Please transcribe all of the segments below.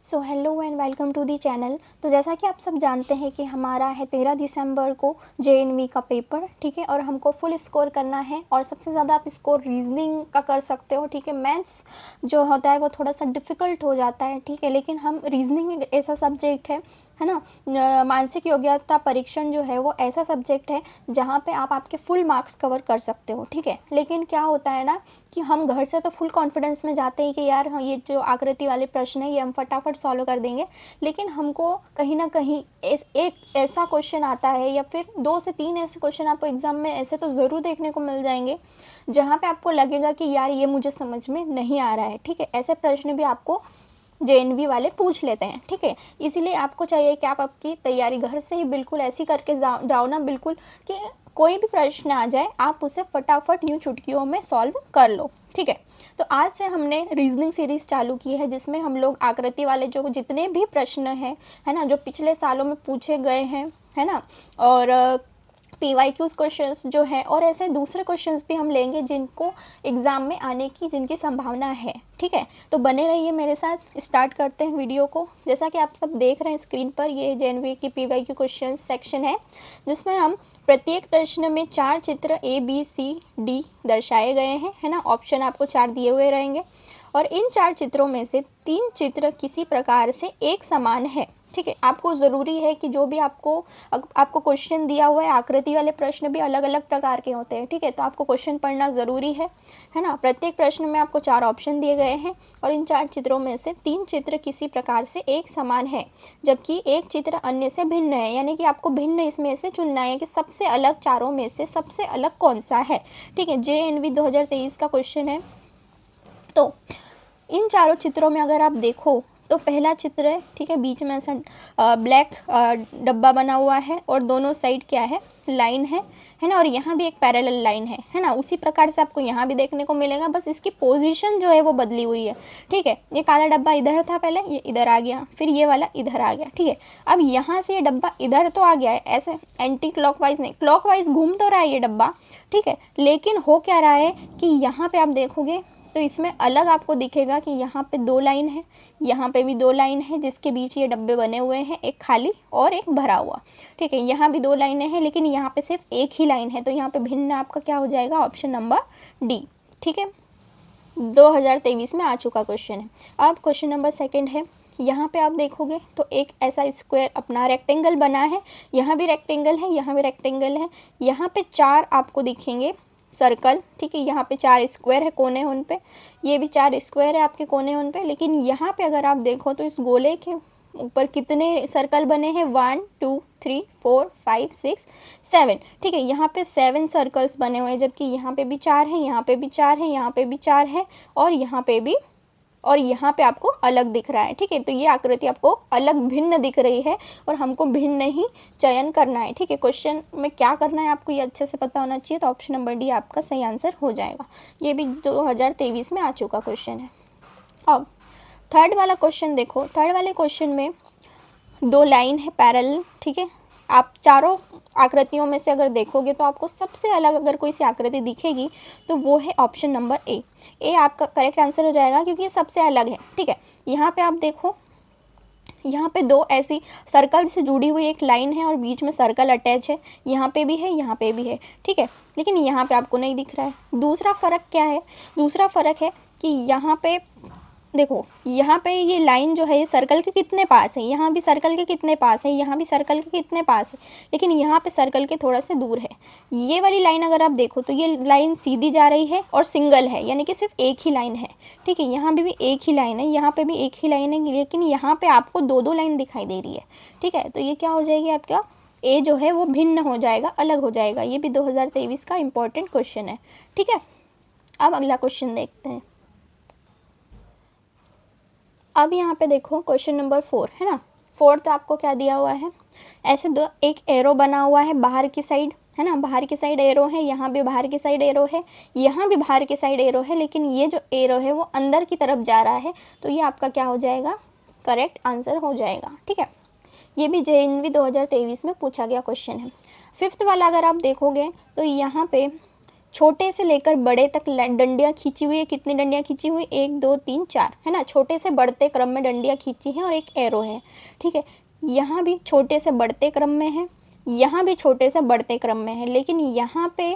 So hello and welcome to the channel. तो जैसा कि आप सब जानते हैं कि हमारा है 13 दिसंबर को जेएनवी का पेपर, ठीक है, और हमको फुल स्कोर करना है और सबसे ज़्यादा आप स्कोर रीजनिंग का कर सकते हो, ठीक है। मैथ्स जो होता है वो थोड़ा सा डिफ़िकल्ट हो जाता है, ठीक है, लेकिन हम रीजनिंग एक ऐसा सब्जेक्ट है ना, मानसिक योग्यता परीक्षण जो है वो ऐसा सब्जेक्ट है जहाँ पे आप आपके फुल मार्क्स कवर कर सकते हो, ठीक है। लेकिन क्या होता है ना कि हम घर से तो फुल कॉन्फिडेंस में जाते हैं कि यार हाँ, ये जो आकृति वाले प्रश्न है ये हम फटाफट सॉल्व कर देंगे, लेकिन हमको कहीं ना कहीं एक ऐसा क्वेश्चन आता है या फिर 2 से 3 ऐसे क्वेश्चन आपको एग्जाम में ऐसे तो ज़रूर देखने को मिल जाएंगे जहाँ पे आपको लगेगा कि यार ये मुझे समझ में नहीं आ रहा है, ठीक है। ऐसे प्रश्न भी आपको जेएनवी वाले पूछ लेते हैं, ठीक है। इसीलिए आपको चाहिए कि आप आपकी तैयारी घर से ही बिल्कुल ऐसी करके जाओ ना, बिल्कुल कि कोई भी प्रश्न आ जाए आप उसे फटाफट यूँ चुटकियों में सॉल्व कर लो, ठीक है। तो आज से हमने रीजनिंग सीरीज़ चालू की है जिसमें हम लोग आकृति वाले जो जितने भी प्रश्न हैं, है ना, जो पिछले सालों में पूछे गए हैं, है ना, और PYQs क्वेश्चंस जो है और ऐसे दूसरे क्वेश्चंस भी हम लेंगे जिनको एग्ज़ाम में आने की जिनकी संभावना है, ठीक है। तो बने रहिए मेरे साथ, स्टार्ट करते हैं वीडियो को। जैसा कि आप सब देख रहे हैं स्क्रीन पर, ये जेएनवी की PYQ क्वेश्चन सेक्शन है जिसमें हम प्रत्येक प्रश्न में 4 चित्र ABCD दर्शाए गए हैं, है ना। ऑप्शन आपको 4 दिए हुए रहेंगे और इन 4 चित्रों में से 3 चित्र किसी प्रकार से एक समान है, ठीक है। आपको ज़रूरी है कि जो भी आपको क्वेश्चन दिया हुआ है, आकृति वाले प्रश्न भी अलग अलग प्रकार के होते हैं, ठीक है। तो आपको क्वेश्चन पढ़ना ज़रूरी है ना। प्रत्येक प्रश्न में आपको 4 ऑप्शन दिए गए हैं और इन 4 चित्रों में से 3 चित्र किसी प्रकार से एक समान है जबकि एक चित्र अन्य से भिन्न है, यानी कि आपको भिन्न इसमें से चुनना है कि सबसे अलग चारों में से सबसे अलग कौन सा है, ठीक है। JNV 2023 का क्वेश्चन है। तो इन चारों चित्रों में अगर आप देखो तो पहला चित्र है, ठीक है, बीच में ऐसा ब्लैक डब्बा बना हुआ है और दोनों साइड क्या है, लाइन है ना, और यहाँ भी एक पैरेलल लाइन है ना। उसी प्रकार से आपको यहाँ भी देखने को मिलेगा, बस इसकी पोजीशन जो है वो बदली हुई है, ठीक है। ये काला डब्बा इधर था पहले, ये इधर आ गया, फिर ये वाला इधर आ गया, ठीक है। अब यहाँ से ये डब्बा इधर तो आ गया है, ऐसे एंटी क्लॉकवाइज नहीं, क्लॉकवाइज घूम तो रहा है ये डब्बा, ठीक है, लेकिन हो क्या रहा है कि यहाँ पे आप देखोगे तो इसमें अलग आपको दिखेगा कि यहाँ पे 2 लाइन है, यहाँ पे भी 2 लाइन है, जिसके बीच ये डब्बे बने हुए हैं, एक खाली और एक भरा हुआ, ठीक है। यहाँ भी 2 लाइनें हैं लेकिन यहाँ पे सिर्फ एक ही लाइन है, तो यहाँ पे भिन्न आपका क्या हो जाएगा, ऑप्शन नंबर डी, ठीक है। 2023 में आ चुका क्वेश्चन है। अब क्वेश्चन नंबर 2 है। यहाँ पे आप देखोगे तो एक ऐसा स्क्वायर अपना रेक्टेंगल बना है, यहाँ भी रेक्टेंगल है, यहाँ भी रेक्टेंगल है, यहाँ पे 4 आपको दिखेंगे सर्कल, ठीक है। यहाँ पे 4 स्क्वायर है कोने उन पे, ये भी 4 स्क्वायर है आपके कोने उन पे, लेकिन यहाँ पे अगर आप देखो तो इस गोले के ऊपर कितने सर्कल बने हैं, 1 2 3 4 5 6 7, ठीक है। यहाँ पे 7 सर्कल्स बने हुए हैं, जबकि यहाँ पे भी 4 है, यहाँ पे भी 4 है, यहाँ पे भी 4 है और यहाँ पे भी, और यहाँ पे आपको अलग दिख रहा है, ठीक है। तो ये आकृति आपको अलग भिन्न दिख रही है और हमको भिन्न ही चयन करना है, ठीक है। क्वेश्चन में क्या करना है आपको ये अच्छे से पता होना चाहिए, तो ऑप्शन नंबर डी आपका सही आंसर हो जाएगा। ये भी 2023 में आ चुका क्वेश्चन है। अब थर्ड वाला क्वेश्चन देखो। थर्ड वाले क्वेश्चन में 2 लाइन है पैरेलल, ठीक है। आप चारों आकृतियों में से अगर देखोगे तो आपको सबसे अलग अगर कोई सी आकृति दिखेगी तो वो है ऑप्शन नंबर ए आपका करेक्ट आंसर हो जाएगा क्योंकि ये सबसे अलग है, ठीक है। यहाँ पे आप देखो, यहाँ पे 2 ऐसी सर्कल से जुड़ी हुई एक लाइन है और बीच में सर्कल अटैच है, यहाँ पे भी है, यहाँ पे भी है, ठीक है, लेकिन यहाँ पे आपको नहीं दिख रहा है। दूसरा फ़र्क क्या है, दूसरा फ़र्क है कि यहाँ पे देखो, यहाँ पे ये लाइन जो है ये सर्कल के कितने पास है, यहाँ भी सर्कल के कितने पास है, यहाँ भी सर्कल के कितने पास है, लेकिन यहाँ पे सर्कल के थोड़ा से दूर है। ये वाली लाइन अगर आप देखो तो ये लाइन सीधी जा रही है और सिंगल है, यानी कि सिर्फ एक ही लाइन है, ठीक है। यहाँ भी एक ही लाइन है, यहाँ पे भी एक ही लाइन है, लेकिन यहाँ पे आपको 2 लाइन दिखाई दे रही है, ठीक है। तो ये क्या हो जाएगी, आपका ए जो है वो भिन्न हो जाएगा, अलग हो जाएगा। ये भी 2023 का इम्पोर्टेंट क्वेश्चन है, ठीक है। अब अगला क्वेश्चन देखते हैं। अब यहाँ पे देखो क्वेश्चन नंबर 4 है ना। 4 आपको क्या दिया हुआ है, ऐसे एक एरो बना हुआ है बाहर की साइड, है ना, बाहर की साइड एरो है, यहाँ भी बाहर की साइड एरो है, यहाँ भी बाहर की साइड एरो है, लेकिन ये जो एरो है वो अंदर की तरफ जा रहा है, तो ये आपका क्या हो जाएगा, करेक्ट आंसर हो जाएगा, ठीक है। ये भी JNV 2023 में पूछा गया क्वेश्चन है। 5th वाला अगर आप देखोगे तो यहाँ पे छोटे से लेकर बड़े तक डंडियाँ खींची हुई है। कितनी डंडियाँ खींची हुई, 1 2 3 4, है ना। छोटे से बढ़ते क्रम में डंडियाँ खींची हैं और एक एरो है, ठीक है। यहाँ भी छोटे से बढ़ते क्रम में है, यहाँ भी छोटे से बढ़ते क्रम में है, लेकिन यहाँ पे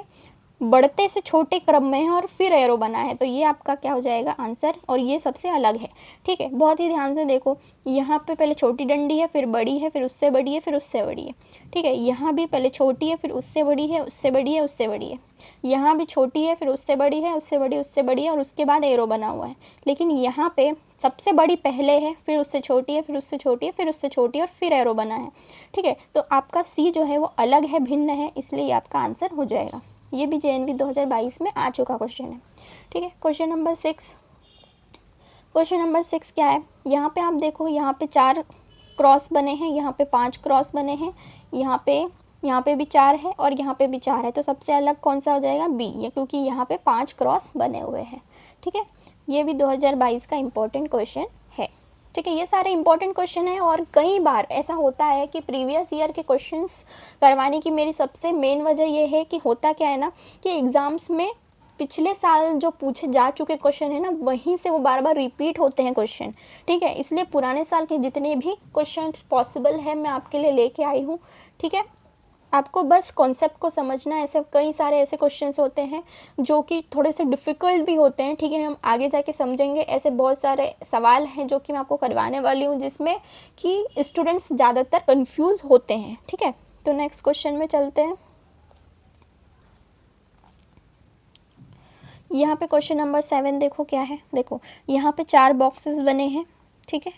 बढ़ते से छोटे क्रम में है और फिर एरो बना है। तो ये आपका क्या हो जाएगा आंसर, और ये सबसे अलग है, ठीक है। बहुत ही ध्यान से देखो, यहाँ पे पहले छोटी डंडी है, फिर बड़ी है, फिर उससे बड़ी है, फिर उससे बड़ी है, ठीक है। यहाँ भी पहले छोटी है, फिर उससे बड़ी है, उससे बड़ी है, उससे बड़ी है। यहाँ भी छोटी है, फिर उससे बड़ी है, उससे बड़ी, उससे बड़ी है, और उसके बाद एरो बना हुआ है। लेकिन यहाँ पे सबसे बड़ी पहले है, फिर उससे छोटी है, फिर उससे छोटी है, फिर उससे छोटी है, और फिर एरो बना है, ठीक है। तो आपका सी जो है वो अलग है, भिन्न है, इसलिए ये आपका आंसर हो जाएगा। ये भी JNV 2022 में आ चुका क्वेश्चन है, ठीक है। क्वेश्चन नंबर 6, क्वेश्चन नंबर 6 क्या है, यहाँ पे आप देखो, यहाँ पे 4 क्रॉस बने हैं, यहाँ पे 5 क्रॉस बने हैं, यहाँ पे भी 4 है और यहाँ पे भी 4 है। तो सबसे अलग कौन सा हो जाएगा, बी, ये, क्योंकि यहाँ पे 5 क्रॉस बने हुए हैं, ठीक है। ये भी 2022 का इम्पोर्टेंट क्वेश्चन है, ठीक है। ये सारे इंपॉर्टेंट क्वेश्चन हैं, और कई बार ऐसा होता है कि प्रीवियस ईयर के क्वेश्चंस करवाने की मेरी सबसे मेन वजह ये है कि होता क्या है ना, कि एग्ज़ाम्स में पिछले साल जो पूछे जा चुके क्वेश्चन है ना, वहीं से वो बार बार रिपीट होते हैं क्वेश्चन, ठीक है। इसलिए पुराने साल के जितने भी क्वेश्चन पॉसिबल है मैं आपके लिए लेके आई हूँ, ठीक है। आपको बस कॉन्सेप्ट को समझना है। ऐसे कई सारे ऐसे क्वेश्चंस होते हैं जो कि थोड़े से डिफ़िकल्ट भी होते हैं, ठीक है। हम आगे जाके समझेंगे। ऐसे बहुत सारे सवाल हैं जो कि मैं आपको करवाने वाली हूँ, जिसमें कि स्टूडेंट्स ज़्यादातर कंफ्यूज होते हैं, ठीक है। तो नेक्स्ट क्वेश्चन में चलते हैं। यहाँ पे क्वेश्चन नंबर 7 देखो क्या है। देखो यहाँ पे 4 बॉक्सेस बने हैं, ठीक है।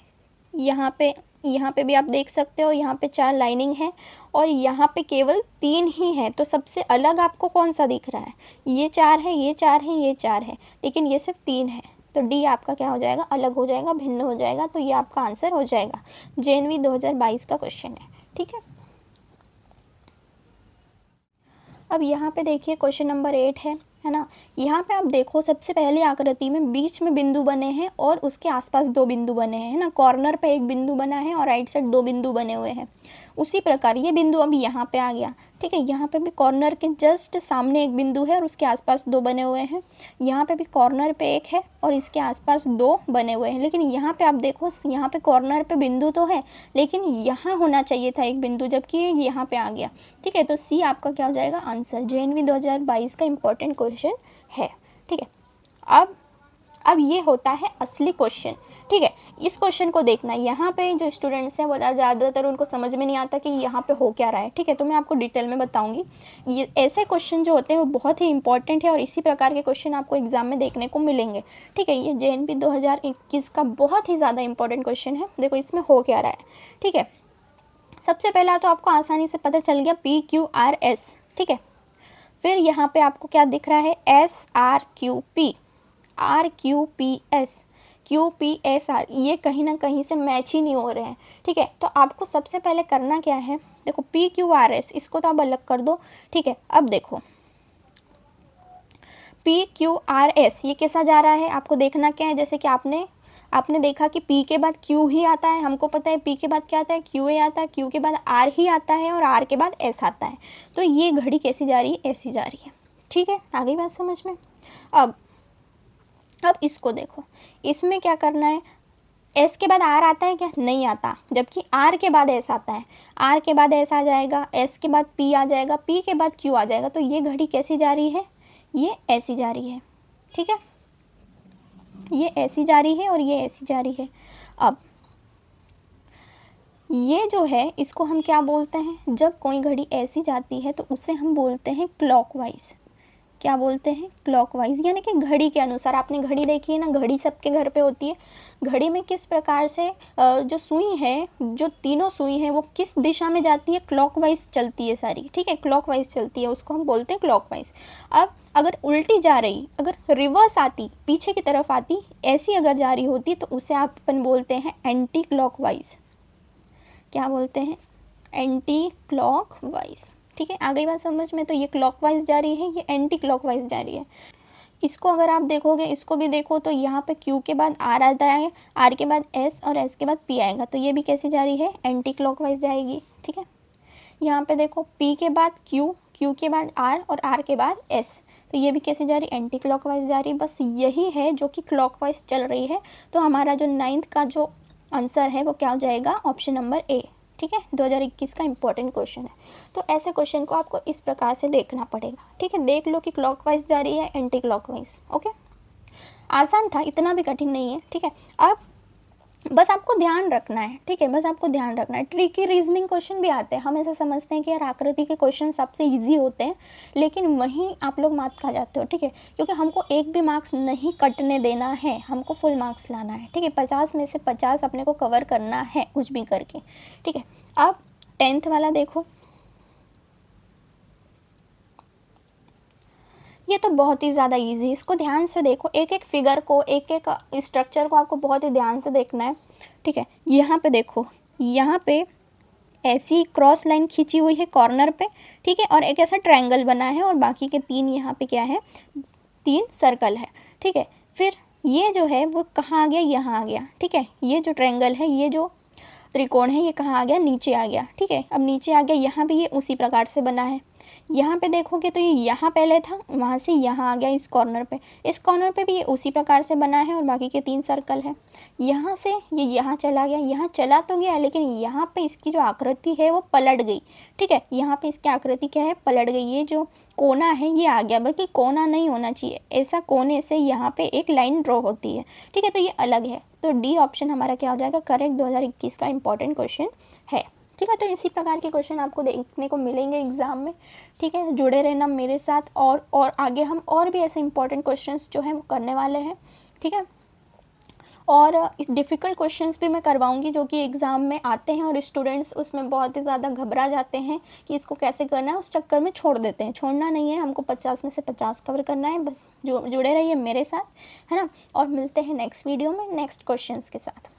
यहाँ पे भी आप देख सकते हो, यहाँ पे 4 लाइनिंग है और यहाँ पे केवल 3 ही है। तो सबसे अलग आपको कौन सा दिख रहा है, ये 4 है, ये 4 है, ये 4 है, लेकिन ये सिर्फ 3 है। तो डी आपका क्या हो जाएगा, अलग हो जाएगा, भिन्न हो जाएगा। तो ये आपका आंसर हो जाएगा। JNV 2022 का क्वेश्चन है, ठीक है। अब यहाँ पे देखिए क्वेश्चन नंबर 8 है ना। यहाँ पे आप देखो, सबसे पहले आकृति में बीच में बिंदु बने हैं और उसके आसपास 2 बिंदु बने हैं, है ना। कॉर्नर पे 1 बिंदु बना है और राइट साइड 2 बिंदु बने हुए हैं। उसी प्रकार ये बिंदु अभी यहाँ पे आ गया, ठीक है। यहाँ पे भी कॉर्नर के जस्ट सामने 1 बिंदु है और उसके आसपास 2 बने हुए हैं। यहाँ पे भी कॉर्नर पे 1 है और इसके आसपास 2 बने हुए हैं। लेकिन यहाँ पे आप देखो, यहाँ पे कॉर्नर पे बिंदु तो है, लेकिन यहाँ होना चाहिए था 1 बिंदु, जबकि यहाँ पे आ गया, ठीक है। तो सी आपका क्या हो जाएगा आंसर। JNV 2022 का इम्पोर्टेंट क्वेश्चन है, ठीक है। अब ये होता है असली क्वेश्चन, ठीक है। इस क्वेश्चन को देखना, यहाँ पे जो स्टूडेंट्स हैं वो ज़्यादातर उनको समझ में नहीं आता कि यहाँ पे हो क्या रहा है, ठीक है। तो मैं आपको डिटेल में बताऊंगी। ये ऐसे क्वेश्चन जो होते हैं वो बहुत ही इंपॉर्टेंट है और इसी प्रकार के क्वेश्चन आपको एग्जाम में देखने को मिलेंगे, ठीक है। ये JNV 2021 का बहुत ही ज़्यादा इंपॉर्टेंट क्वेश्चन है। देखो इसमें हो क्या रहा है, ठीक है। सबसे पहला तो आपको आसानी से पता चल गया PQRS, ठीक है। फिर यहाँ पे आपको क्या दिख रहा है, SRQP, RQPS, QPSR, ये कहीं ना कहीं से मैच ही नहीं हो रहे हैं, ठीक है। तो आपको सबसे पहले करना क्या है, देखो PQRS, इसको तो आप अलग कर दो, ठीक है। अब देखो PQRS ये कैसा जा रहा है, आपको देखना क्या है। जैसे कि आपने देखा कि P के बाद Q ही आता है, हमको पता है P के बाद क्या आता है, QA आता है, Q के बाद R ही आता है और R के बाद S आता है। तो ये घड़ी कैसी जा रही है, ऐसी जा रही है, ठीक है। आ गई बात समझ में। अब इसको देखो, इसमें क्या करना है, S के बाद R आता है क्या, नहीं आता, जबकि R के बाद S आता है। R के बाद S आ जाएगा, S के बाद P आ जाएगा, P के बाद Q आ जाएगा। तो ये घड़ी कैसी जा रही है, ये ऐसी जा रही है, ठीक है। ये ऐसी जा रही है और ये ऐसी जा रही है। अब ये जो है इसको हम क्या बोलते हैं, जब कोई घड़ी ऐसी जाती है तो उसे हम बोलते हैं क्लॉकवाइज। क्या बोलते हैं, क्लॉकवाइज, यानी कि घड़ी के अनुसार। आपने घड़ी देखी है ना, घड़ी सबके घर पे होती है। घड़ी में किस प्रकार से जो सुई है, जो तीनों सुई हैं वो किस दिशा में जाती है, क्लॉकवाइज चलती है सारी, ठीक है। क्लॉकवाइज चलती है, उसको हम बोलते हैं क्लॉकवाइज। अब अगर उल्टी जा रही, अगर रिवर्स आती, पीछे की तरफ आती, ऐसी अगर जा रही होती तो उसे आप अपन बोलते हैं एंटी क्लॉकवाइज। क्या बोलते हैं, एंटी क्लॉकवाइज, ठीक है। आ गई बात समझ में। तो ये क्लॉकवाइज जा रही है, ये एंटी क्लॉकवाइज जा रही है। इसको अगर आप देखोगे, इसको भी देखो, तो यहाँ पे Q के बाद R आता है, R के बाद S और S के बाद P आएगा। तो ये भी कैसी जा रही है, एंटी क्लॉकवाइज जाएगी, ठीक है। यहाँ पे देखो P के बाद Q, Q के बाद R और R के बाद S, तो ये भी कैसे जा रही है, एंटी क्लॉकवाइज जा रही है। बस यही है जो कि क्लॉकवाइज चल रही है। तो हमारा जो 9th का जो आंसर है वो क्या हो जाएगा, ऑप्शन नंबर ए। ठीक है, 2021 का इंपॉर्टेंट क्वेश्चन है। तो ऐसे क्वेश्चन को आपको इस प्रकार से देखना पड़ेगा। ठीक है, देख लो कि क्लॉकवाइज जा रही है, एंटी क्लॉकवाइज। ओके, आसान था, इतना भी कठिन नहीं है। ठीक है, अब बस आपको ध्यान रखना है। ठीक है, बस आपको ध्यान रखना है। ट्रिकी रीजनिंग क्वेश्चन भी आते हैं। हम ऐसे समझते हैं कि यार आकृति के क्वेश्चन सबसे इजी होते हैं, लेकिन वहीं आप लोग मात खा जाते हो। ठीक है, क्योंकि हमको एक भी मार्क्स नहीं कटने देना है, हमको फुल मार्क्स लाना है। ठीक है, 50 में से 50 अपने को कवर करना है कुछ भी करके। ठीक है, अब 10th वाला देखो, ये तो बहुत ही ज़्यादा इजी है। इसको ध्यान से देखो, एक एक फिगर को, एक एक स्ट्रक्चर को आपको बहुत ही ध्यान से देखना है। ठीक है, यहाँ पे देखो, यहाँ पे ऐसी क्रॉस लाइन खींची हुई है कॉर्नर पे। ठीक है, और एक ऐसा ट्रायंगल बना है और बाकी के 3 यहाँ पे क्या है, 3 सर्कल है। ठीक है, फिर ये जो है वो कहाँ आ गया, यहाँ आ गया। ठीक है, ये जो ट्रायंगल है, ये जो त्रिकोण है, ये कहाँ आ गया, नीचे आ गया। ठीक है, अब नीचे आ गया, यहाँ भी ये उसी प्रकार से बना है। यहाँ पे देखोगे तो ये यहाँ पहले था, वहाँ से यहाँ आ गया इस कॉर्नर पे। इस कॉर्नर पे भी ये उसी प्रकार से बना है और बाकी के 3 सर्कल है। यहाँ से ये यहाँ चला गया, यहाँ चला तो गया, लेकिन यहाँ पे इसकी जो आकृति है वो पलट गई। ठीक है, यहाँ पे इसकी आकृति क्या है, पलट गई। ये जो कोना है ये आ गया, बल्कि कोना नहीं होना चाहिए, ऐसा कोने से यहाँ पे एक लाइन ड्रॉ होती है। ठीक है, तो ये अलग है। तो डी ऑप्शन हमारा क्या हो जाएगा, करेक्ट 2021 का इंपॉर्टेंट क्वेश्चन है। ठीक है, तो इसी प्रकार के क्वेश्चन आपको देखने को मिलेंगे एग्जाम में। ठीक है, जुड़े रहना मेरे साथ, और आगे हम और भी ऐसे इंपॉर्टेंट क्वेश्चंस जो हैं वो करने वाले हैं। ठीक है, और डिफ़िकल्ट क्वेश्चंस भी मैं करवाऊंगी जो कि एग्ज़ाम में आते हैं और स्टूडेंट्स उसमें बहुत ही ज़्यादा घबरा जाते हैं कि इसको कैसे करना है, उस चक्कर में छोड़ देते हैं। छोड़ना नहीं है, हमको 50 में से 50 कवर करना है। बस जुड़े रहिए मेरे साथ, है ना। और मिलते हैं नेक्स्ट वीडियो में नेक्स्ट क्वेश्चंस के साथ।